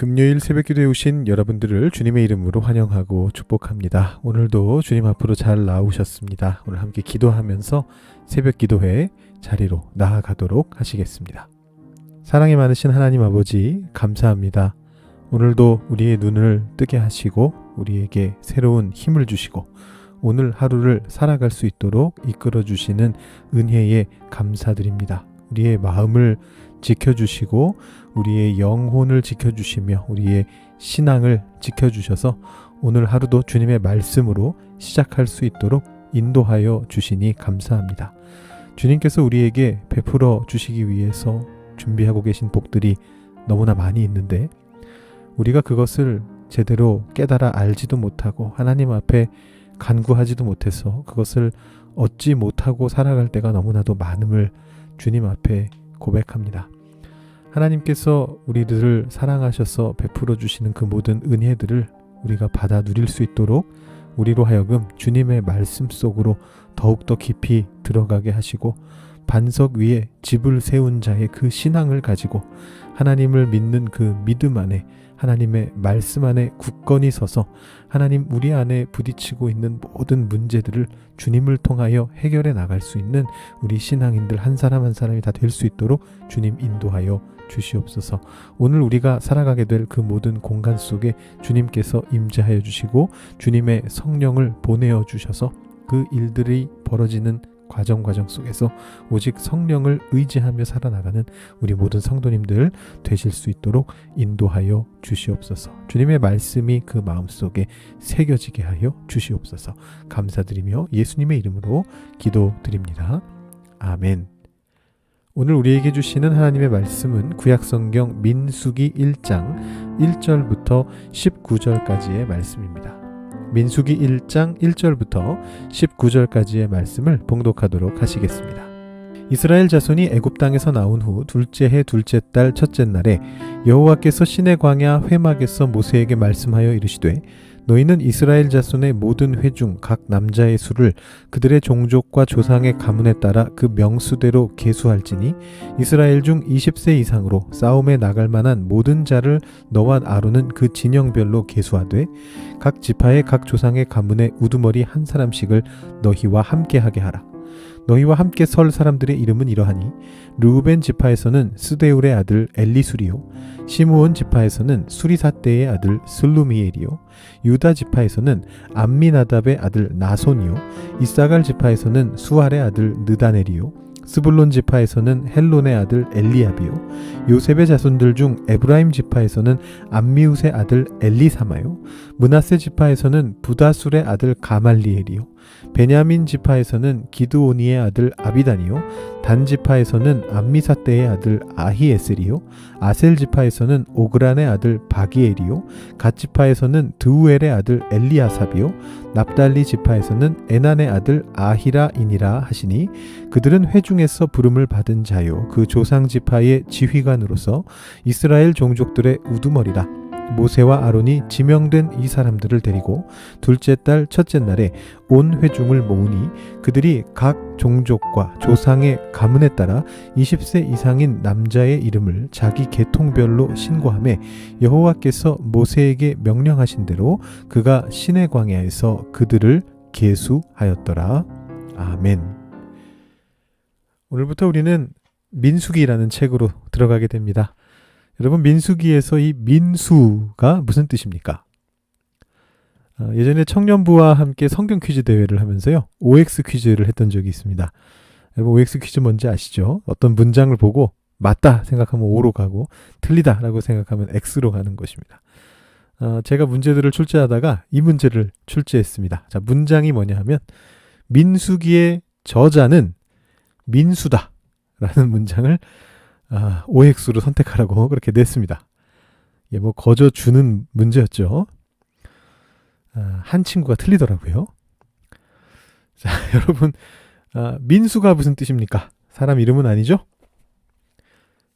금요일 새벽기도에 오신 여러분들을 주님의 이름으로 환영하고 축복합니다. 오늘도 주님 앞으로 잘 나오셨습니다. 오늘 함께 기도하면서 새벽기도회 자리로 나아가도록 하시겠습니다. 사랑이 많으신 하나님 아버지 감사합니다. 오늘도 우리의 눈을 뜨게 하시고 우리에게 새로운 힘을 주시고 오늘 하루를 살아갈 수 있도록 이끌어 주시는 은혜에 감사드립니다. 우리의 마음을 지켜주시고 우리의 영혼을 지켜주시며 우리의 신앙을 지켜주셔서 오늘 하루도 주님의 말씀으로 시작할 수 있도록 인도하여 주시니 감사합니다. 주님께서 우리에게 베풀어 주시기 위해서 준비하고 계신 복들이 너무나 많이 있는데 우리가 그것을 제대로 깨달아 알지도 못하고 하나님 앞에 간구하지도 못해서 그것을 얻지 못하고 살아갈 때가 너무나도 많음을 주님 앞에 고백합니다. 하나님께서 우리들을 사랑하셔서 베풀어 주시는 그 모든 은혜들을 우리가 받아 누릴 수 있도록 우리로 하여금 주님의 말씀 속으로 더욱더 깊이 들어가게 하시고 반석 위에 집을 세운 자의 그 신앙을 가지고 하나님을 믿는 그 믿음 안에 하나님의 말씀 안에 굳건히 서서 하나님 우리 안에 부딪히고 있는 모든 문제들을 주님을 통하여 해결해 나갈 수 있는 우리 신앙인들 한 사람 한 사람이 다 될 수 있도록 주님 인도하여 주시옵소서. 오늘 우리가 살아가게 될 그 모든 공간 속에 주님께서 임재하여 주시고 주님의 성령을 보내어 주셔서 그 일들이 벌어지는 과정 속에서 오직 성령을 의지하며 살아나가는 우리 모든 성도님들 되실 수 있도록 인도하여 주시옵소서. 주님의 말씀이 그 마음속에 새겨지게 하여 주시옵소서. 감사드리며 예수님의 이름으로 기도드립니다. 아멘. 오늘 우리에게 주시는 하나님의 말씀은 구약성경 민수기 1장 1절부터 19절까지의 말씀입니다. 민수기 1장 1절부터 19절까지의 말씀을 봉독하도록 하시겠습니다. 이스라엘 자손이 애굽 땅에서 나온 후 둘째 해 둘째 달 첫째 날에 여호와께서 시내 광야 회막에서 모세에게 말씀하여 이르시되 너희는 이스라엘 자손의 모든 회 중 각 남자의 수를 그들의 종족과 조상의 가문에 따라 그 명수대로 계수할지니 이스라엘 중 20세 이상으로 싸움에 나갈 만한 모든 자를 너와 아론은 그 진영별로 계수하되 각 지파의 각 조상의 가문에 우두머리 한 사람씩을 너희와 함께하게 하라. 너희와 함께 설 사람들의 이름은 이러하니 르우벤 지파에서는 스데울의 아들 엘리수리요 시므온 지파에서는 수리사떼의 아들 슬루미엘이요 유다 지파에서는 암미나답의 아들 나손이요 이사갈 지파에서는 수알의 아들 느다넬이요 스불론 지파에서는 헬론의 아들 엘리압이요 요셉의 자손들 중 에브라임 지파에서는 암미웃의 아들 엘리사마요 므낫세 지파에서는 부다술의 아들 가말리엘이요 베냐민 지파에서는 기드오니의 아들 아비단이요 단 지파에서는 암미사떼의 아들 아히에셀이요 아셀 지파에서는 오그란의 아들 바기엘이요 갓 지파에서는 드우엘의 아들 엘리아삽이요 납달리 지파에서는 에난의 아들 아히라이니라 하시니 그들은 회중에서 부름을 받은 자요 그 조상 지파의 지휘관으로서 이스라엘 종족들의 우두머리라. 모세와 아론이 지명된 이 사람들을 데리고 둘째 달 첫째 날에 온 회중을 모으니 그들이 각 종족과 조상의 가문에 따라 20세 이상인 남자의 이름을 자기 계통별로 신고하며 여호와께서 모세에게 명령하신 대로 그가 시내 광야에서 그들을 계수하였더라. 아멘. 오늘부터 우리는 민수기라는 책으로 들어가게 됩니다. 여러분 민수기에서 이 민수가 무슨 뜻입니까? 예전에 청년부와 함께 성경 퀴즈 대회를 하면서요. OX 퀴즈를 했던 적이 있습니다. 여러분 OX 퀴즈 뭔지 아시죠? 어떤 문장을 보고 맞다 생각하면 O로 가고 틀리다 라고 생각하면 X로 가는 것입니다. 제가 문제들을 출제하다가 이 문제를 출제했습니다. 자, 문장이 뭐냐 하면 민수기의 저자는 민수다 라는 문장을 OX로 선택하라고 그렇게 냈습니다. 이게 뭐 거저 주는 문제였죠. 한 친구가 틀리더라고요. 자, 여러분 민수가 무슨 뜻입니까? 사람 이름은 아니죠?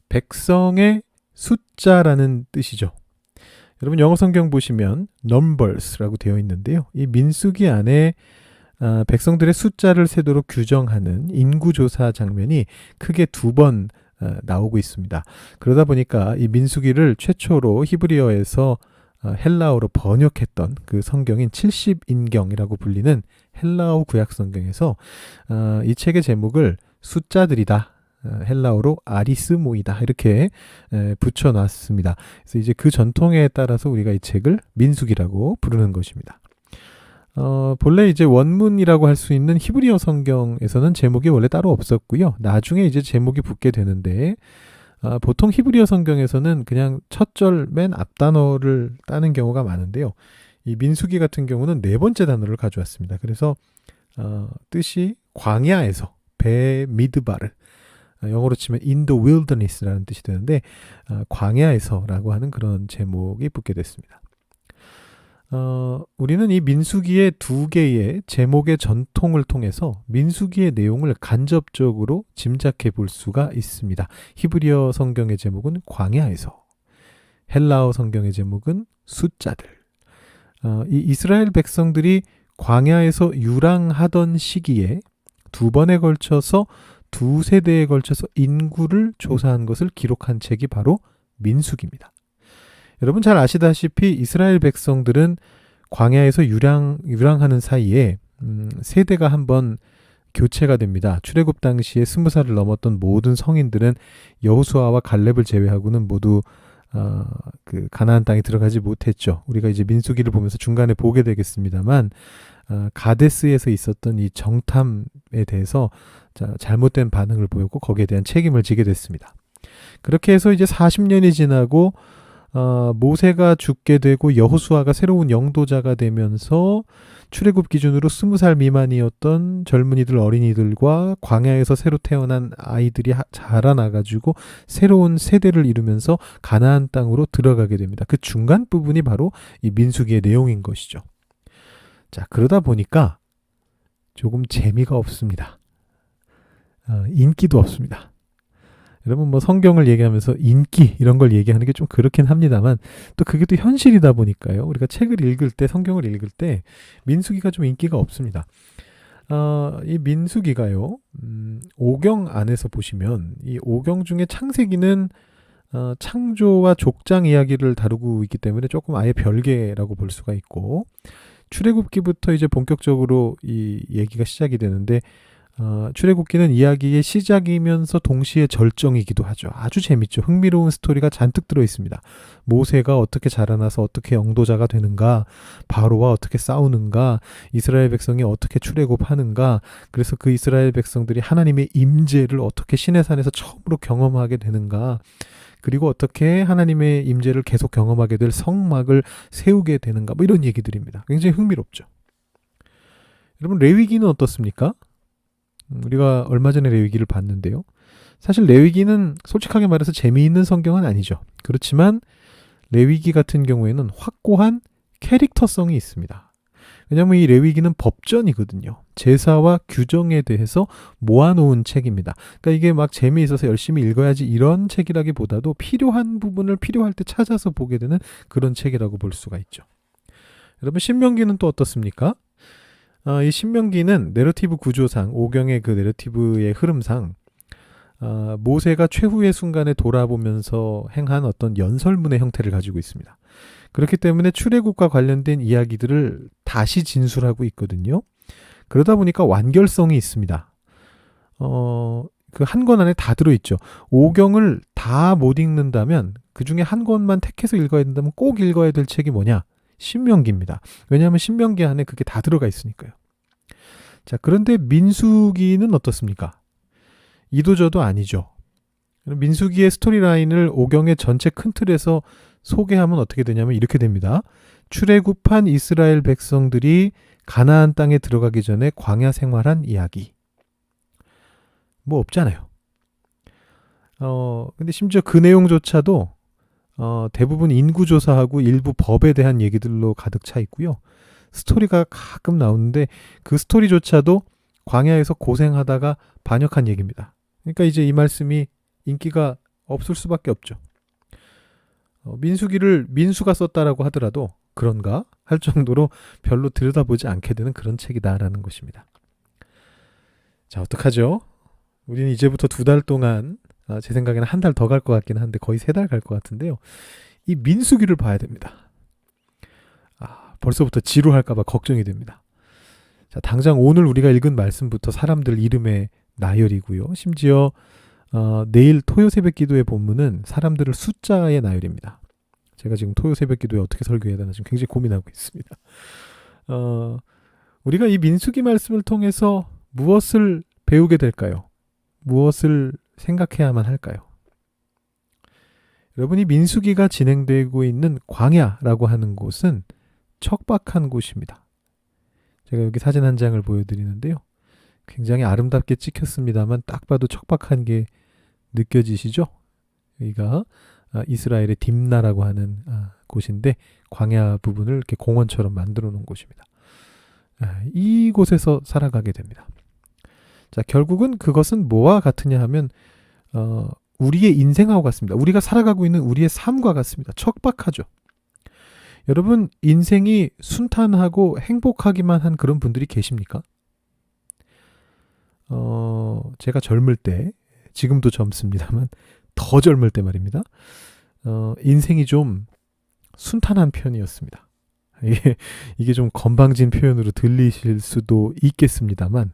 백성의 숫자라는 뜻이죠. 여러분 영어 성경 보시면 numbers라고 되어 있는데요. 이 민수기 안에 백성들의 숫자를 세도록 규정하는 인구조사 장면이 크게 두 번 나오고 있습니다. 그러다 보니까 이 민수기를 최초로 히브리어에서 헬라어로 번역했던 그 성경인 70인경이라고 불리는 헬라어 구약 성경에서 이 책의 제목을 숫자들이다, 헬라어로 아리스모이다 이렇게 붙여놨습니다. 그래서 이제 그 전통에 따라서 우리가 이 책을 민수기라고 부르는 것입니다. 본래 이제 원문이라고 할 수 있는 히브리어 성경에서는 제목이 원래 따로 없었고요. 나중에 이제 제목이 붙게 되는데 보통 히브리어 성경에서는 그냥 첫 절 맨 앞 단어를 따는 경우가 많은데요. 이 민수기 같은 경우는 네 번째 단어를 가져왔습니다. 그래서 뜻이 광야에서, 베미드바르, 영어로 치면 in the wilderness라는 뜻이 되는데 광야에서라고 하는 그런 제목이 붙게 됐습니다. 우리는 이 민수기의 두 개의 제목의 전통을 통해서 민수기의 내용을 간접적으로 짐작해 볼 수가 있습니다. 히브리어 성경의 제목은 광야에서, 헬라어 성경의 제목은 숫자들. 이 이스라엘 백성들이 광야에서 유랑하던 시기에 두 번에 걸쳐서 두 세대에 걸쳐서 인구를 조사한 것을 기록한 책이 바로 민수기입니다. 여러분 잘 아시다시피 이스라엘 백성들은 광야에서 유랑하는 사이에 세대가 한번 교체가 됩니다. 출애굽 당시에 20살을 넘었던 모든 성인들은 여호수아와 갈렙을 제외하고는 모두 그 가나안 땅에 들어가지 못했죠. 우리가 이제 민수기를 보면서 중간에 보게 되겠습니다만 가데스에서 있었던 이 정탐에 대해서 잘못된 반응을 보였고 거기에 대한 책임을 지게 됐습니다. 그렇게 해서 이제 40년이 지나고 모세가 죽게 되고 여호수아가 새로운 영도자가 되면서 출애굽 기준으로 20살 미만이었던 젊은이들, 어린이들과 광야에서 새로 태어난 아이들이 자라나가지고 새로운 세대를 이루면서 가나안 땅으로 들어가게 됩니다. 그 중간 부분이 바로 이 민수기의 내용인 것이죠. 자, 그러다 보니까 조금 재미가 없습니다. 인기도 없습니다. 여러분 뭐 성경을 얘기하면서 인기 이런 걸 얘기하는 게 좀 그렇긴 합니다만 또 그게 또 현실이다 보니까요. 우리가 책을 읽을 때, 성경을 읽을 때 민수기가 좀 인기가 없습니다. 이 민수기가요. 오경 안에서 보시면 이 오경 중에 창세기는 창조와 족장 이야기를 다루고 있기 때문에 조금 아예 별개라고 볼 수가 있고 출애굽기부터 이제 본격적으로 이 얘기가 시작이 되는데 출애굽기는 이야기의 시작이면서 동시에 절정이기도 하죠. 아주 재밌죠. 흥미로운 스토리가 잔뜩 들어 있습니다. 모세가 어떻게 자라나서 어떻게 영도자가 되는가, 바로와 어떻게 싸우는가, 이스라엘 백성이 어떻게 출애굽하는가, 그래서 그 이스라엘 백성들이 하나님의 임재를 어떻게 시내산에서 처음으로 경험하게 되는가, 그리고 어떻게 하나님의 임재를 계속 경험하게 될 성막을 세우게 되는가, 뭐 이런 얘기들입니다. 굉장히 흥미롭죠. 여러분 레위기는 어떻습니까? 우리가 얼마 전에 레위기를 봤는데요. 사실 레위기는 솔직하게 말해서 재미있는 성경은 아니죠. 그렇지만 레위기 같은 경우에는 확고한 캐릭터성이 있습니다. 왜냐하면 이 레위기는 법전이거든요. 제사와 규정에 대해서 모아놓은 책입니다. 그러니까 이게 막 재미있어서 열심히 읽어야지 이런 책이라기보다도 필요한 부분을 필요할 때 찾아서 보게 되는 그런 책이라고 볼 수가 있죠. 여러분 신명기는 또 어떻습니까? 이 신명기는 내러티브 구조상, 오경의 그 내러티브의 흐름상 모세가 최후의 순간에 돌아보면서 행한 어떤 연설문의 형태를 가지고 있습니다. 그렇기 때문에 출애굽과 관련된 이야기들을 다시 진술하고 있거든요. 그러다 보니까 완결성이 있습니다. 그 한 권 안에 다 들어있죠. 오경을 다 못 읽는다면 그 중에 한 권만 택해서 읽어야 된다면 꼭 읽어야 될 책이 뭐냐? 신명기입니다. 왜냐하면 신명기 안에 그게 다 들어가 있으니까요. 자, 그런데 민수기는 어떻습니까? 이도저도 아니죠. 민수기의 스토리라인을 오경의 전체 큰 틀에서 소개하면 어떻게 되냐면 이렇게 됩니다. 출애굽한 이스라엘 백성들이 가나안 땅에 들어가기 전에 광야 생활한 이야기. 뭐 없잖아요. 근데 심지어 그 내용조차도 대부분 인구조사하고 일부 법에 대한 얘기들로 가득 차 있고요. 스토리가 가끔 나오는데 그 스토리조차도 광야에서 고생하다가 반역한 얘기입니다. 그러니까 이제 이 말씀이 인기가 없을 수밖에 없죠. 민수기를 민수가 썼다라고 하더라도 그런가 할 정도로 별로 들여다보지 않게 되는 그런 책이다라는 것입니다. 자, 어떡하죠? 우리는 이제부터 2달 동안 제 생각에는 한 달 더 갈 것 같긴 한데 거의 3달 갈 것 같은데요. 이 민수기를 봐야 됩니다. 벌써부터 지루할까봐 걱정이 됩니다. 자, 당장 오늘 우리가 읽은 말씀부터 사람들 이름의 나열이고요. 심지어 내일 토요 새벽 기도의 본문은 사람들을 숫자의 나열입니다. 제가 지금 토요 새벽 기도에 어떻게 설교해야 되나 지금 굉장히 고민하고 있습니다. 우리가 이 민수기 말씀을 통해서 무엇을 배우게 될까요? 무엇을 생각해야만 할까요? 여러분이 민수기가 진행되고 있는 광야라고 하는 곳은 척박한 곳입니다. 제가 여기 사진 한 장을 보여드리는데요. 굉장히 아름답게 찍혔습니다만 딱 봐도 척박한 게 느껴지시죠? 여기가 이스라엘의 딥나라고 하는 곳인데 광야 부분을 이렇게 공원처럼 만들어 놓은 곳입니다. 이곳에서 살아가게 됩니다. 자, 결국은 그것은 뭐와 같으냐 하면 우리의 인생하고 같습니다. 우리가 살아가고 있는 우리의 삶과 같습니다. 척박하죠. 여러분, 인생이 순탄하고 행복하기만 한 그런 분들이 계십니까? 제가 젊을 때, 지금도 젊습니다만 더 젊을 때 말입니다. 인생이 좀 순탄한 편이었습니다. 이게 좀 건방진 표현으로 들리실 수도 있겠습니다만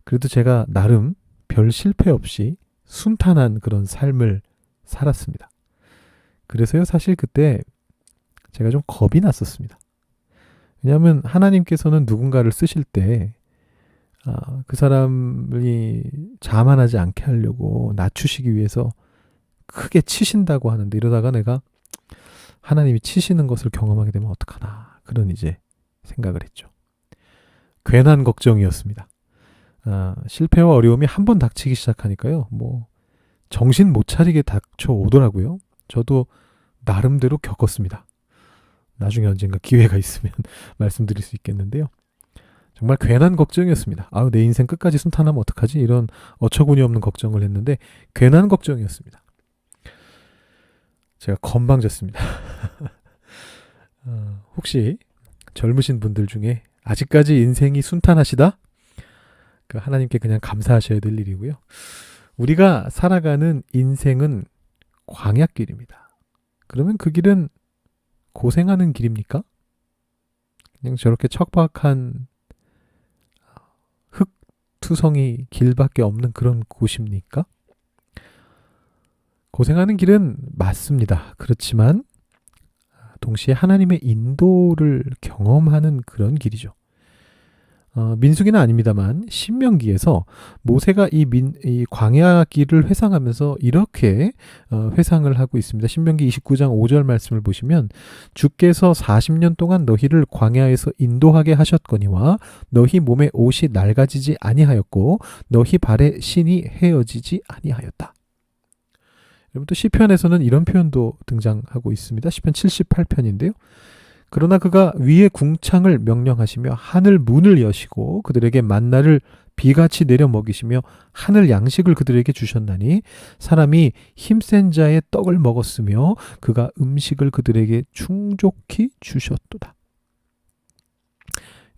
그래도 제가 나름 별 실패 없이 순탄한 그런 삶을 살았습니다. 그래서요, 사실 그때 제가 좀 겁이 났었습니다. 왜냐하면 하나님께서는 누군가를 쓰실 때 그 사람이 자만하지 않게 하려고 낮추시기 위해서 크게 치신다고 하는데 이러다가 내가 하나님이 치시는 것을 경험하게 되면 어떡하나 그런 이제 생각을 했죠. 괜한 걱정이었습니다. 실패와 어려움이 한 번 닥치기 시작하니까요. 정신 못 차리게 닥쳐오더라고요. 저도 나름대로 겪었습니다. 나중에 언젠가 기회가 있으면 말씀드릴 수 있겠는데요. 정말 괜한 걱정이었습니다. 내 인생 끝까지 순탄하면 어떡하지? 이런 어처구니 없는 걱정을 했는데 괜한 걱정이었습니다. 제가 건방졌습니다. 혹시 젊으신 분들 중에 아직까지 인생이 순탄하시다? 하나님께 그냥 감사하셔야 될 일이고요. 우리가 살아가는 인생은 광야길입니다. 그러면 그 길은 고생하는 길입니까? 그냥 저렇게 척박한 흙투성이 길밖에 없는 그런 곳입니까? 고생하는 길은 맞습니다. 그렇지만 동시에 하나님의 인도를 경험하는 그런 길이죠. 민수기는 아닙니다만 신명기에서 모세가 이 광야 길을 회상하면서 이렇게 회상을 하고 있습니다. 신명기 29장 5절 말씀을 보시면 주께서 40년 동안 너희를 광야에서 인도하게 하셨거니와 너희 몸에 옷이 낡아지지 아니하였고 너희 발에 신이 헤어지지 아니하였다. 여러분 또 시편에서는 이런 표현도 등장하고 있습니다. 시편 78편인데요. 그러나 그가 위에 궁창을 명령하시며 하늘 문을 여시고 그들에게 만나를 비같이 내려 먹이시며 하늘 양식을 그들에게 주셨나니 사람이 힘센 자의 떡을 먹었으며 그가 음식을 그들에게 충족히 주셨도다.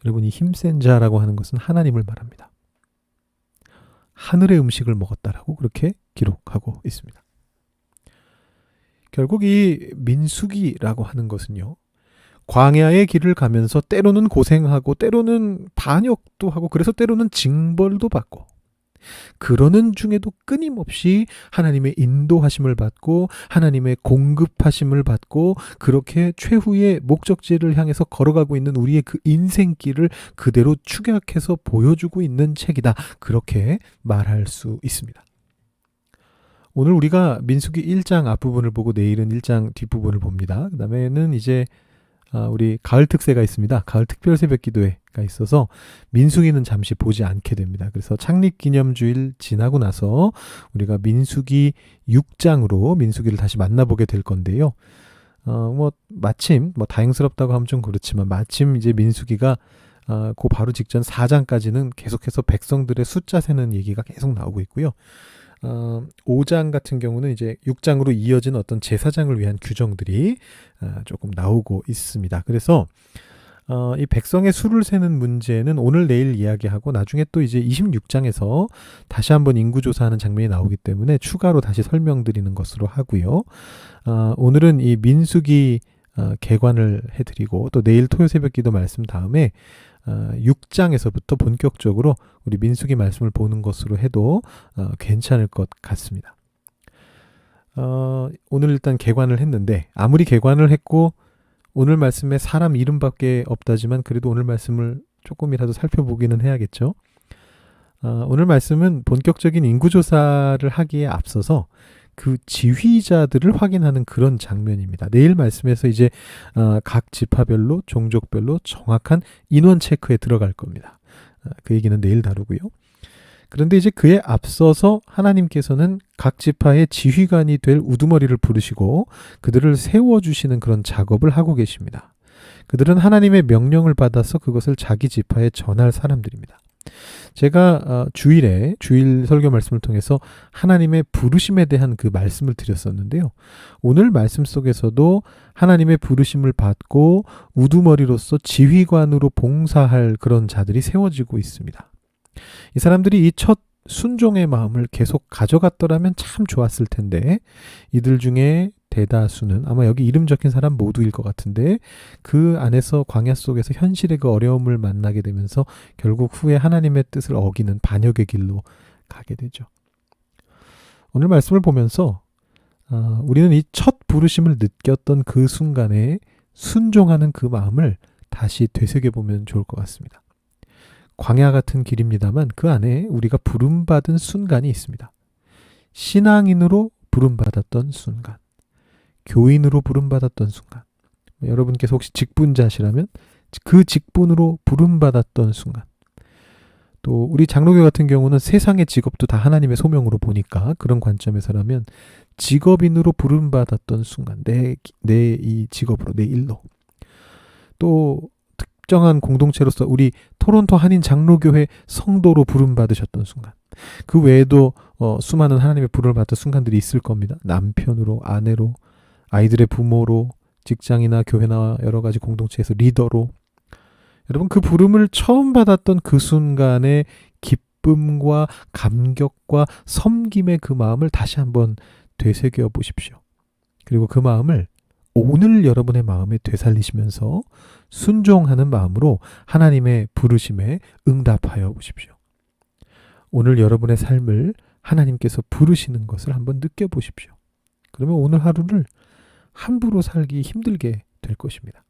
여러분 이 힘센 자라고 하는 것은 하나님을 말합니다. 하늘의 음식을 먹었다라고 그렇게 기록하고 있습니다. 결국 이 민수기라고 하는 것은요. 광야의 길을 가면서 때로는 고생하고 때로는 반역도 하고 그래서 때로는 징벌도 받고 그러는 중에도 끊임없이 하나님의 인도하심을 받고 하나님의 공급하심을 받고 그렇게 최후의 목적지를 향해서 걸어가고 있는 우리의 그 인생길을 그대로 축약해서 보여주고 있는 책이다. 그렇게 말할 수 있습니다. 오늘 우리가 민수기 1장 앞부분을 보고 내일은 1장 뒷부분을 봅니다. 그 다음에는 이제 우리 가을 특세가 있습니다. 가을 특별 새벽 기도회가 있어서 민수기는 잠시 보지 않게 됩니다. 그래서 창립기념주일 지나고 나서 우리가 민수기 6장으로 민수기를 다시 만나보게 될 건데요. 마침 다행스럽다고 하면 좀 그렇지만 마침 이제 민수기가 그 바로 직전 4장까지는 계속해서 백성들의 숫자 세는 얘기가 계속 나오고 있고요. 5장 같은 경우는 이제 6장으로 이어진 어떤 제사장을 위한 규정들이 조금 나오고 있습니다. 그래서 이 백성의 수를 세는 문제는 오늘 내일 이야기하고 나중에 또 이제 26장에서 다시 한번 인구조사하는 장면이 나오기 때문에 추가로 다시 설명드리는 것으로 하고요. 오늘은 이 민수기 개관을 해드리고 또 내일 토요 새벽 기도 말씀 다음에 6장에서부터 본격적으로 우리 민수기 말씀을 보는 것으로 해도 괜찮을 것 같습니다. 오늘 일단 개관을 했는데 아무리 개관을 했고 오늘 말씀에 사람 이름밖에 없다지만 그래도 오늘 말씀을 조금이라도 살펴보기는 해야겠죠. 오늘 말씀은 본격적인 인구조사를 하기에 앞서서 그 지휘자들을 확인하는 그런 장면입니다. 내일 말씀에서 이제 각 지파별로 종족별로 정확한 인원 체크에 들어갈 겁니다. 그 얘기는 내일 다루고요. 그런데 이제 그에 앞서서 하나님께서는 각 지파의 지휘관이 될 우두머리를 부르시고 그들을 세워주시는 그런 작업을 하고 계십니다. 그들은 하나님의 명령을 받아서 그것을 자기 지파에 전할 사람들입니다. 제가 주일 설교 말씀을 통해서 하나님의 부르심에 대한 그 말씀을 드렸었는데요. 오늘 말씀 속에서도 하나님의 부르심을 받고 우두머리로서 지휘관으로 봉사할 그런 자들이 세워지고 있습니다. 이 사람들이 이 첫 순종의 마음을 계속 가져갔더라면 참 좋았을 텐데 이들 중에 대다수는 아마 여기 이름 적힌 사람 모두일 것 같은데 그 안에서 광야 속에서 현실의 그 어려움을 만나게 되면서 결국 후에 하나님의 뜻을 어기는 반역의 길로 가게 되죠. 오늘 말씀을 보면서 우리는 이 첫 부르심을 느꼈던 그 순간에 순종하는 그 마음을 다시 되새겨보면 좋을 것 같습니다. 광야 같은 길입니다만 그 안에 우리가 부름받은 순간이 있습니다. 신앙인으로 부름받았던 순간, 교인으로 부름받았던 순간, 여러분께서 혹시 직분자시라면 그 직분으로 부름받았던 순간, 또 우리 장로교 같은 경우는 세상의 직업도 다 하나님의 소명으로 보니까 그런 관점에서라면 직업인으로 부름받았던 순간, 내 이 직업으로, 내 일로, 또 특정한 공동체로서 우리 토론토 한인 장로교회 성도로 부름받으셨던 순간, 그 외에도 수많은 하나님의 부름을 받던 순간들이 있을 겁니다. 남편으로, 아내로, 아이들의 부모로, 직장이나 교회나 여러 가지 공동체에서 리더로. 여러분 그 부름을 처음 받았던 그 순간의 기쁨과 감격과 섬김의 그 마음을 다시 한번 되새겨 보십시오. 그리고 그 마음을 오늘 여러분의 마음에 되살리시면서 순종하는 마음으로 하나님의 부르심에 응답하여 보십시오. 오늘 여러분의 삶을 하나님께서 부르시는 것을 한번 느껴보십시오. 그러면 오늘 하루를 함부로 살기 힘들게 될 것입니다.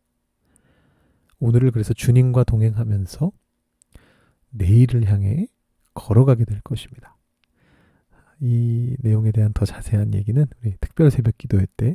오늘을 그래서 주님과 동행하면서 내일을 향해 걸어가게 될 것입니다. 이 내용에 대한 더 자세한 얘기는 우리 특별 새벽 기도회 때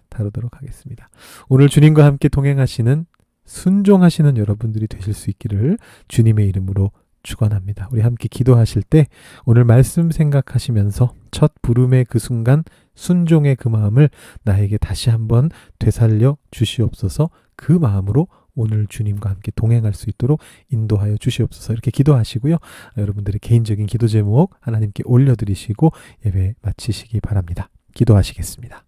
다루도록 하겠습니다. 오늘 주님과 함께 동행하시는 순종하시는 여러분들이 되실 수 있기를 주님의 이름으로 축원합니다. 우리 함께 기도하실 때 오늘 말씀 생각하시면서 첫 부름의 그 순간 순종의 그 마음을 나에게 다시 한번 되살려 주시옵소서. 그 마음으로 오늘 주님과 함께 동행할 수 있도록 인도하여 주시옵소서. 이렇게 기도하시고요. 여러분들의 개인적인 기도 제목 하나님께 올려드리시고 예배 마치시기 바랍니다. 기도하시겠습니다.